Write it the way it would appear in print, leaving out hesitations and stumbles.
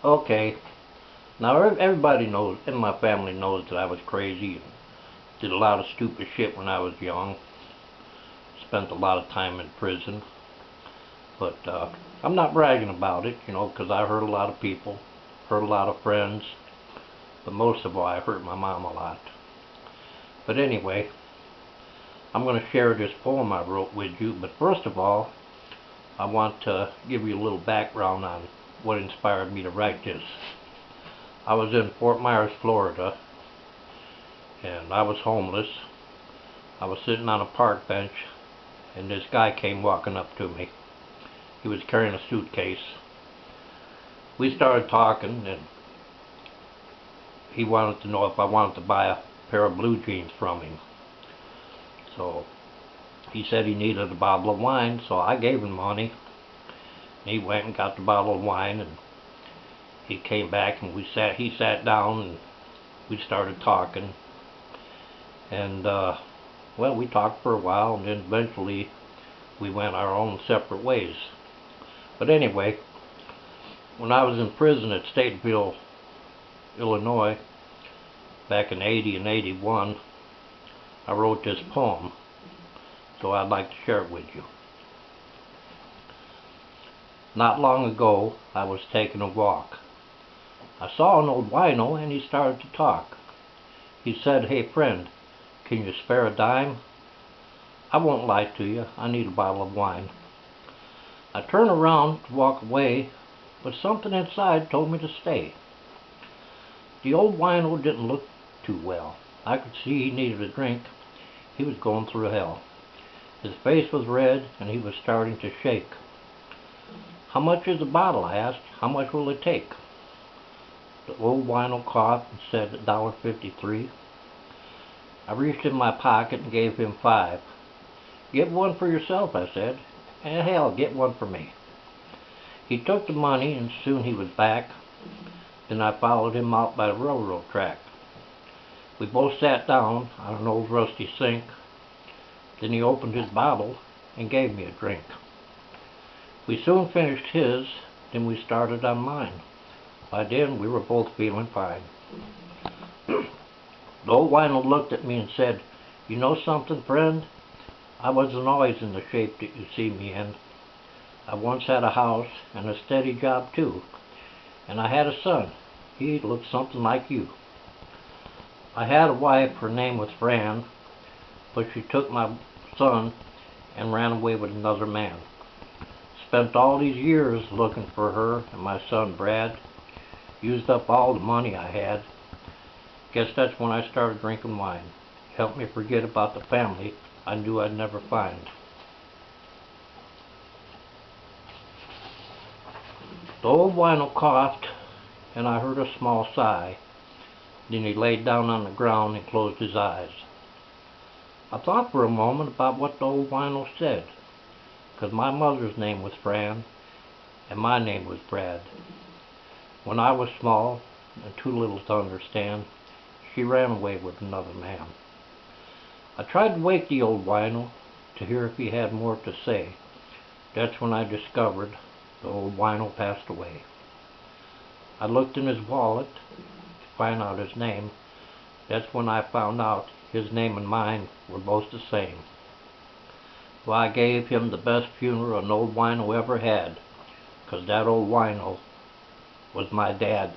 Okay, now everybody knows, and my family knows that I was crazy and did a lot of stupid shit when I was young. Spent a lot of time in prison, but I'm not bragging about it, because I hurt a lot of people, hurt a lot of friends, but most of all, I hurt my mom a lot. But anyway, I'm going to share this poem I wrote with you, but first of all, I want to give you a little background on what inspired me to write this. I was in Fort Myers, Florida, and I was homeless. I was sitting on a park bench, and this guy came walking up to me. He was carrying a suitcase. We started talking, and he wanted to know if I wanted to buy a pair of blue jeans from him. So he said he needed a bottle of wine, so I gave him money. He went and got the bottle of wine, and he came back, and he sat down, and we started talking. And well, we talked for a while, and then eventually we went our own separate ways. But anyway, when I was in prison at Stateville, Illinois, back in '80 and '81, I wrote this poem, so I'd like to share it with you. Not long ago, I was taking a walk. I saw an old wino, and he started to talk. He said, "Hey friend, can you spare a dime? I won't lie to you, I need a bottle of wine." I turned around to walk away, but something inside told me to stay. The old wino didn't look too well. I could see he needed a drink. He was going through hell. His face was red, and he was starting to shake. "How much is the bottle?" I asked. "How much will it take?" The old wino coughed and said $1.53. I reached in my pocket and gave him 5. "Get one for yourself," I said. "And hell, get one for me." He took the money, and soon he was back. Then I followed him out by the railroad track. We both sat down on an old rusty sink. Then he opened his bottle and gave me a drink. We soon finished his, then we started on mine. By then we were both feeling fine. The old wino looked at me and said, "You know something, friend? I wasn't always in the shape that you see me in. I once had a house and a steady job too, and I had a son. He looked something like you. I had a wife, her name was Fran, but she took my son and ran away with another man. Spent all these years looking for her and my son Brad. Used up all the money I had. Guess that's when I started drinking wine. Helped me forget about the family I knew I'd never find." The old wino coughed, and I heard a small sigh. Then he laid down on the ground and closed his eyes. I thought for a moment about what the old wino said, because my mother's name was Fran, and my name was Brad. When I was small and too little to understand, she ran away with another man. I tried to wake the old wino to hear if he had more to say. That's when I discovered the old wino passed away. I looked in his wallet to find out his name. That's when I found out his name and mine were both the same. Well, I gave him the best funeral an old wino ever had, 'cause that old wino was my dad.